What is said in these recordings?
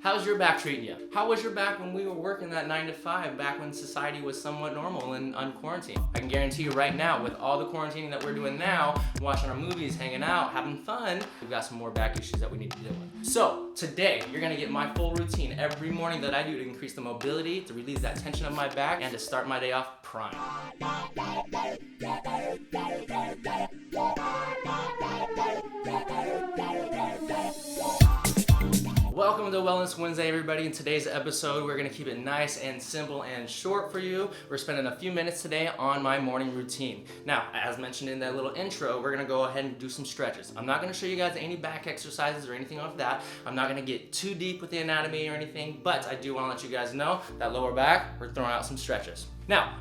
How's your back treating you? How was your back when we were working that 9 to 5, back when society was somewhat normal and on quarantine? I can guarantee you right now, with all the quarantining that we're doing now, watching our movies, hanging out, having fun, we've got some more back issues that we need to deal with. So today, you're gonna get my full routine every morning that I do to increase the mobility, to release that tension of my back, and to start my day off prime. Welcome to Wellness Wednesday, everybody. In today's episode, we're gonna keep it nice and simple and short for you. We're spending a few minutes today on my morning routine. Now, as mentioned in that little intro, we're gonna go ahead and do some stretches. I'm not gonna show you guys any back exercises or anything like that. I'm not gonna get too deep with the anatomy or anything, but I do wanna let you guys know that lower back, we're throwing out some stretches. Now,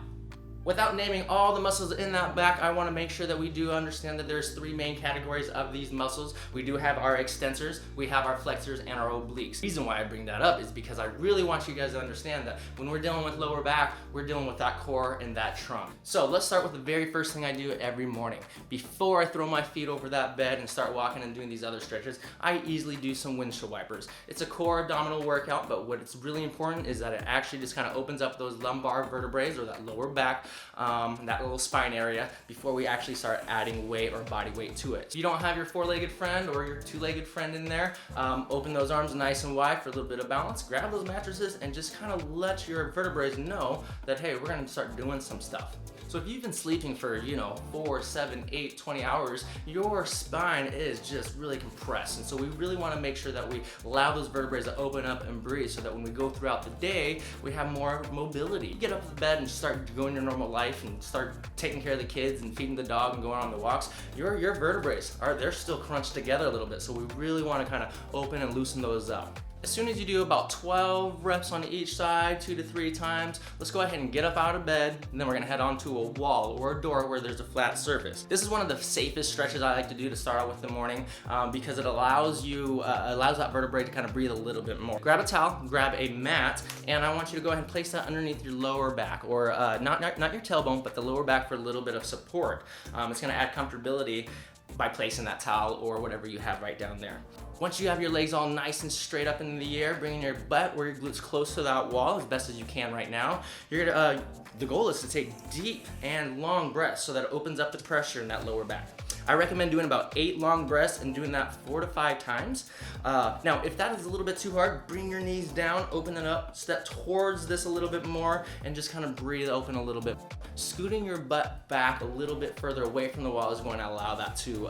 without naming all the muscles in that back, I want to make sure that we do understand that there's three main categories of these muscles. We do have our extensors, we have our flexors, and our obliques. The reason why I bring that up is because I really want you guys to understand that when we're dealing with lower back, we're dealing with that core and that trunk. So let's start with the very first thing I do every morning. Before I throw my feet over that bed and start walking and doing these other stretches, I easily do some windshield wipers. It's a core abdominal workout, but what's really important is that it actually just kind of opens up those lumbar vertebrae or that lower back, that little spine area, before we actually start adding weight or body weight to it. If you don't have your four-legged friend or your two-legged friend in there, open those arms nice and wide for a little bit of balance, grab those mattresses, and just kind of let your vertebrae know that, hey, we're gonna start doing some stuff. So if you've been sleeping for, 4, 7, 8, 20 hours, your spine is just really compressed. And so we really want to make sure that we allow those vertebrae to open up and breathe so that when we go throughout the day, we have more mobility. You get up to the bed and start going your normal life and start taking care of the kids and feeding the dog and going on the walks, your vertebrae they're still crunched together a little bit. So we really want to kind of open and loosen those up. As soon as you do about 12 reps on each side, 2 to 3 times, let's go ahead and get up out of bed, and then we're gonna head onto a wall or a door where there's a flat surface. This is one of the safest stretches I like to do to start out with the morning because it allows that vertebrae to kind of breathe a little bit more. Grab a towel, grab a mat, and I want you to go ahead and place that underneath your lower back, or not your tailbone, but the lower back for a little bit of support. It's gonna add comfortability by placing that towel or whatever you have right down there. Once you have your legs all nice and straight up in the air, bringing your butt or your glutes close to that wall as best as you can right now, the goal is to take deep and long breaths so that it opens up the pressure in that lower back. I recommend doing about 8 long breaths and doing that 4 to 5 times. Now, if that is a little bit too hard, bring your knees down, open it up, step towards this a little bit more, and just kind of breathe open a little bit. Scooting your butt back a little bit further away from the wall is going to allow that to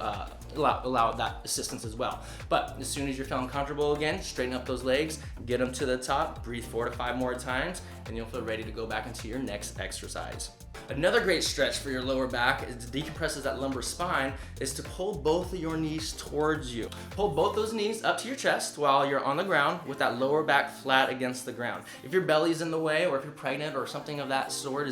allow that assistance as well. But as soon as you're feeling comfortable again, straighten up those legs, get them to the top, breathe 4 to 5 more times, and you'll feel ready to go back into your next exercise. Another great stretch for your lower back is to decompress that lumbar spine is to pull both of your knees towards you. Pull both those knees up to your chest while you're on the ground with that lower back flat against the ground. If your belly's in the way or if you're pregnant or something of that sort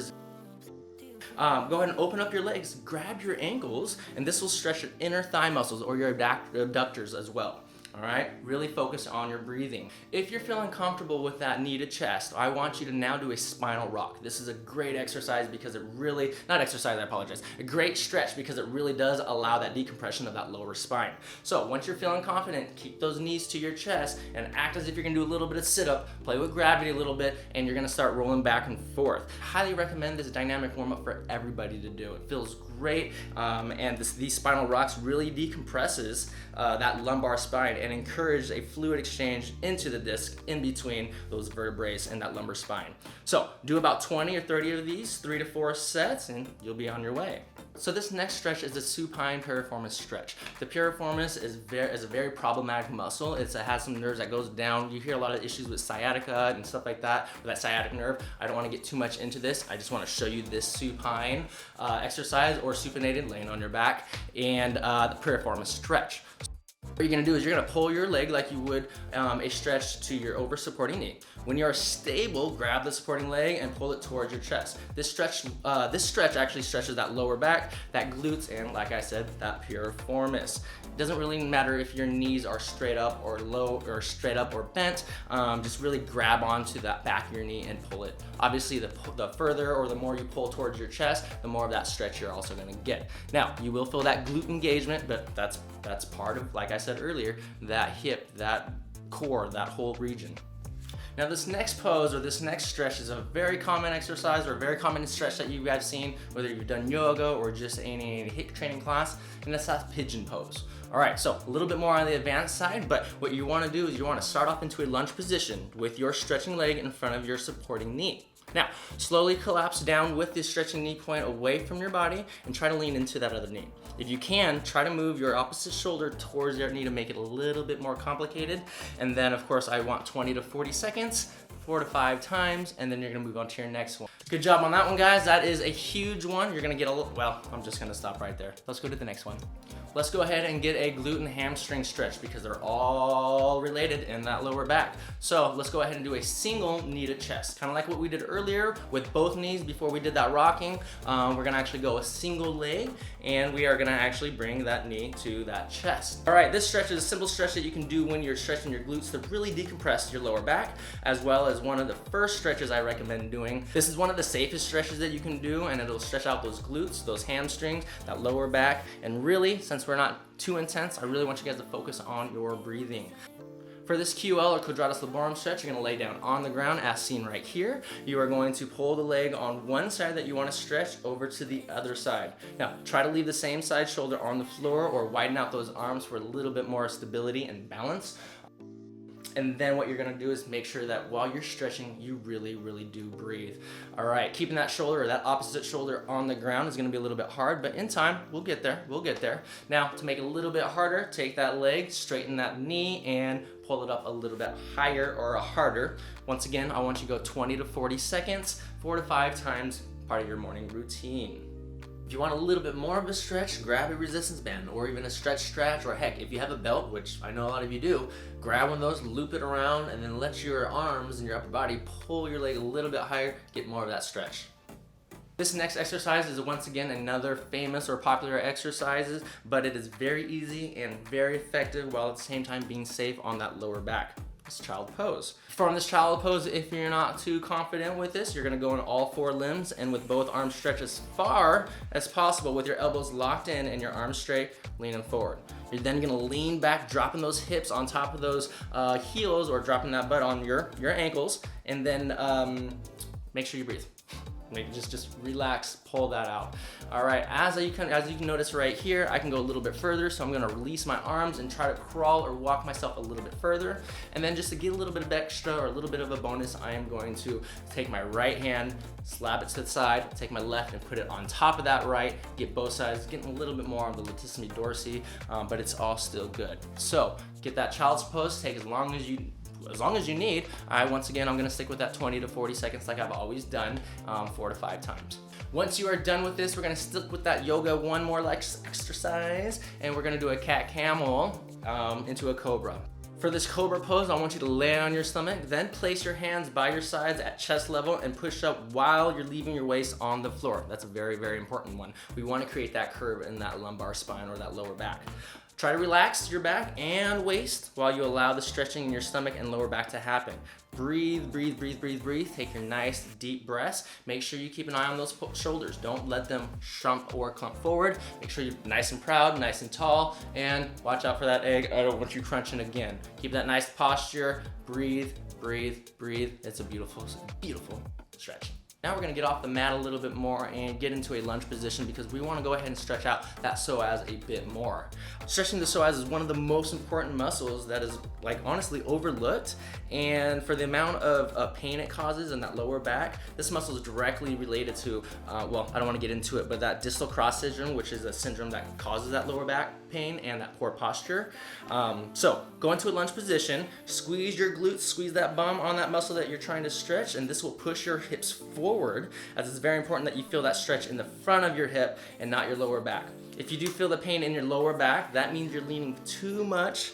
go ahead and open up your legs, grab your ankles, and this will stretch your inner thigh muscles or your abductors as well. All right, really focus on your breathing. If you're feeling comfortable with that knee to chest, I want you to now do a spinal rock. This is a great exercise because it really, a great stretch because it really does allow that decompression of that lower spine. So once you're feeling confident, keep those knees to your chest and act as if you're gonna do a little bit of sit-up, play with gravity a little bit, and you're gonna start rolling back and forth. Highly recommend this dynamic warm-up for everybody to do. It feels great, and these spinal rocks really decompresses that lumbar spine and encourage a fluid exchange into the disc in between those vertebrae and that lumbar spine. So do about 20 or 30 of these, 3 to 4 sets, and you'll be on your way. So this next stretch is the supine piriformis stretch. The piriformis is a very problematic muscle. It has some nerves that goes down. You hear a lot of issues with sciatica and stuff like that, with that sciatic nerve. I don't want to get too much into this. I just want to show you this supine exercise, or supinated, laying on your back, and the piriformis stretch. What you're gonna do is you're gonna pull your leg like you would a stretch to your over supporting knee. When you're stable, grab the supporting leg and pull it towards your chest. This stretch actually stretches that lower back, that glutes, and like I said, that piriformis. It doesn't really matter if your knees are straight up or low, or straight up or bent. Just really grab onto that back of your knee and pull it. Obviously, the further or the more you pull towards your chest, the more of that stretch you're also gonna get. Now, you will feel that glute engagement, but that's part of, like I said earlier, that hip, that core, that whole region. Now this next pose or this next stretch is a very common exercise or a very common stretch that you guys have seen, whether you've done yoga or just any HIIT training class, and that's that pigeon pose. All right, so a little bit more on the advanced side, but what you wanna do is you wanna start off into a lunge position with your stretching leg in front of your supporting knee. Now, slowly collapse down with this stretching knee point away from your body and try to lean into that other knee. If you can, try to move your opposite shoulder towards your knee to make it a little bit more complicated. And then of course I want 20 to 40 seconds, 4 to 5 times, and then you're gonna move on to your next one. Good job on that one, guys. That is a huge one. You're gonna get a little, well, I'm just gonna stop right there. Let's go to the next one. Let's go ahead and get a glute and hamstring stretch because they're all related in that lower back. So let's go ahead and do a single knee to chest. Kind of like what we did earlier with both knees before we did that rocking. We're gonna actually go a single leg and we are gonna actually bring that knee to that chest. All right, this stretch is a simple stretch that you can do when you're stretching your glutes to really decompress your lower back, as well as one of the first stretches I recommend doing. This is one of the safest stretches that you can do, and it'll stretch out those glutes, those hamstrings, that lower back, and really, since we're not too intense, I really want you guys to focus on your breathing. For this QL or quadratus laborum stretch, you're gonna lay down on the ground as seen right here. You are going to pull the leg on one side that you wanna stretch over to the other side. Now, try to leave the same side shoulder on the floor or widen out those arms for a little bit more stability and balance. And then what you're gonna do is make sure that while you're stretching, you really, really do breathe. All right, keeping that shoulder or that opposite shoulder on the ground is gonna be a little bit hard, but in time, we'll get there, we'll get there. Now, to make it a little bit harder, take that leg, straighten that knee, and pull it up a little bit higher or harder. Once again, I want you to go 20 to 40 seconds, 4 to 5 times, part of your morning routine. If you want a little bit more of a stretch, grab a resistance band or even a stretch, or heck, if you have a belt, which I know a lot of you do, grab one of those, loop it around, and then let your arms and your upper body pull your leg a little bit higher, get more of that stretch. This next exercise is once again another famous or popular exercise, but it is very easy and very effective while at the same time being safe on that lower back. It's child pose. From this child pose, if you're not too confident with this, you're gonna go in all 4 limbs and with both arms stretched as far as possible with your elbows locked in and your arms straight, leaning forward. You're then gonna lean back, dropping those hips on top of those heels or dropping that butt on your ankles, and then make sure you breathe. Just relax, pull that out. All right, as you can notice right here, I can go a little bit further, so I'm gonna release my arms and try to crawl or walk myself a little bit further. And then just to get a little bit of extra or a little bit of a bonus, I am going to take my right hand, slap it to the side, take my left and put it on top of that right, get both sides, getting a little bit more on the latissimus dorsi, but it's all still good. So get that child's pose, take as long as you need. Once again, I'm gonna stick with that 20 to 40 seconds like I've always done, 4 to 5 times. Once you are done with this, we're gonna stick with that yoga one more exercise, and we're gonna do a cat camel into a cobra. For this cobra pose, I want you to lay on your stomach, then place your hands by your sides at chest level and push up while you're leaving your waist on the floor. That's a very, very important one. We wanna create that curve in that lumbar spine or that lower back. Try to relax your back and waist while you allow the stretching in your stomach and lower back to happen. Breathe, breathe, breathe, breathe, breathe. Take your nice deep breaths. Make sure you keep an eye on those shoulders. Don't let them shrump or clump forward. Make sure you're nice and proud, nice and tall, and watch out for that egg. I don't want you crunching again. Keep that nice posture. Breathe, breathe, breathe. It's a beautiful, beautiful stretch. Now we're gonna get off the mat a little bit more and get into a lunge position because we wanna go ahead and stretch out that psoas a bit more. Stretching the psoas is one of the most important muscles that is honestly overlooked, and for the amount of pain it causes in that lower back, this muscle is directly related to, well, I don't wanna get into it, but that distal cross syndrome, which is a syndrome that causes that lower back pain and that poor posture. So go into a lunge position, squeeze your glutes, squeeze that bum on that muscle that you're trying to stretch, and this will push your hips forward, as it's very important that you feel that stretch in the front of your hip and not your lower back. If you do feel the pain in your lower back, that means you're leaning too much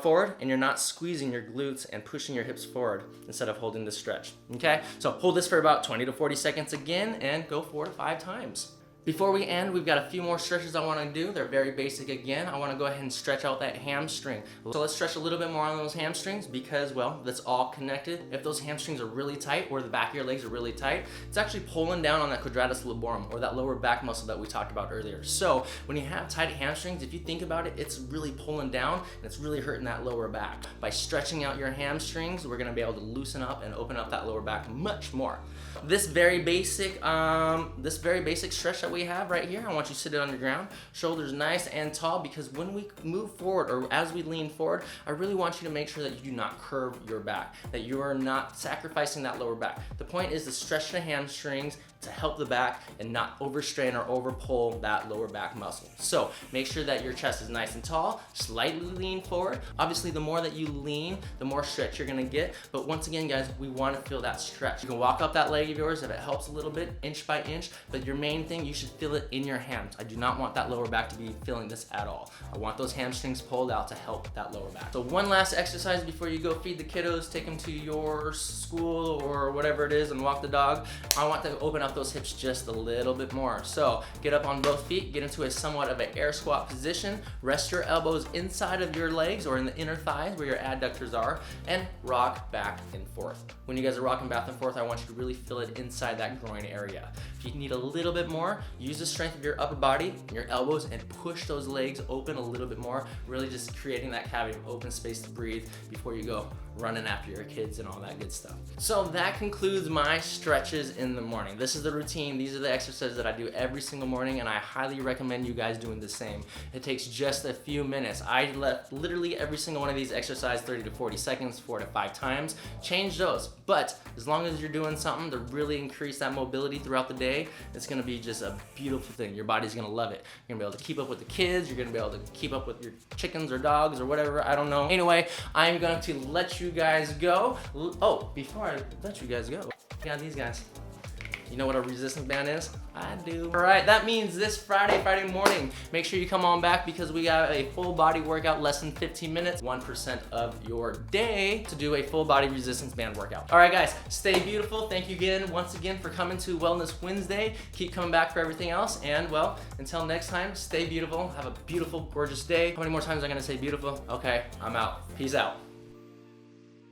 forward and you're not squeezing your glutes and pushing your hips forward instead of holding this stretch, okay? So hold this for about 20 to 40 seconds again and go 4 to 5 times. Before we end, we've got a few more stretches I want to do. They're very basic again. I want to go ahead and stretch out that hamstring. So let's stretch a little bit more on those hamstrings because, well, that's all connected. If those hamstrings are really tight or the back of your legs are really tight, it's actually pulling down on that quadratus lumborum or that lower back muscle that we talked about earlier. So when you have tight hamstrings, if you think about it, it's really pulling down and it's really hurting that lower back. By stretching out your hamstrings, we're going to be able to loosen up and open up that lower back much more. This very basic stretch that we have right here, I want you to sit it on your ground, shoulders nice and tall, because when we move forward or as we lean forward, I really want you to make sure that you do not curve your back, that you are not sacrificing that lower back. The point is to stretch the hamstrings to help the back and not overstrain or overpull that lower back muscle. So make sure that your chest is nice and tall, slightly lean forward. Obviously, the more that you lean, the more stretch you're gonna get. But once again, guys, we wanna feel that stretch. You can walk up that leg of yours if it helps a little bit, inch by inch, but your main thing, you should feel it in your hands. I do not want that lower back to be feeling this at all. I want those hamstrings pulled out to help that lower back. So one last exercise before you go feed the kiddos, take them to your school or whatever it is and walk the dog. I want to open up those hips just a little bit more. So get up on both feet, get into a somewhat of an air squat position, rest your elbows inside of your legs or in the inner thighs where your adductors are, and rock back and forth. When you guys are rocking back and forth, I want you to really feel it inside that groin area. If you need a little bit more, use the strength of your upper body and your elbows and push those legs open a little bit more, really just creating that cavity of open space to breathe before you go running after your kids and all that good stuff. So that concludes my stretches in the morning. This is the routine. These are the exercises that I do every single morning, and I highly recommend you guys doing the same. It takes just a few minutes. I let literally every single one of these exercise 30 to 40 seconds, 4 to 5 times. Change those, but as long as you're doing something to really increase that mobility throughout the day, it's gonna be just a beautiful thing. Your body's gonna love it. You're gonna be able to keep up with the kids. You're gonna be able to keep up with your chickens or dogs or whatever, I don't know. Anyway, I'm going to let you guys go. Oh, before I let you guys go, got these guys. You know what a resistance band is? I do. All right, that means this Friday morning, make sure you come on back because we got a full body workout, less than 15 minutes, 1% of your day to do a full body resistance band workout. All right, guys, stay beautiful. Thank you again, once again, for coming to Wellness Wednesday. Keep coming back for everything else. And well, until next time, stay beautiful. Have a beautiful, gorgeous day. How many more times am I gonna say beautiful? Okay, I'm out. Peace out.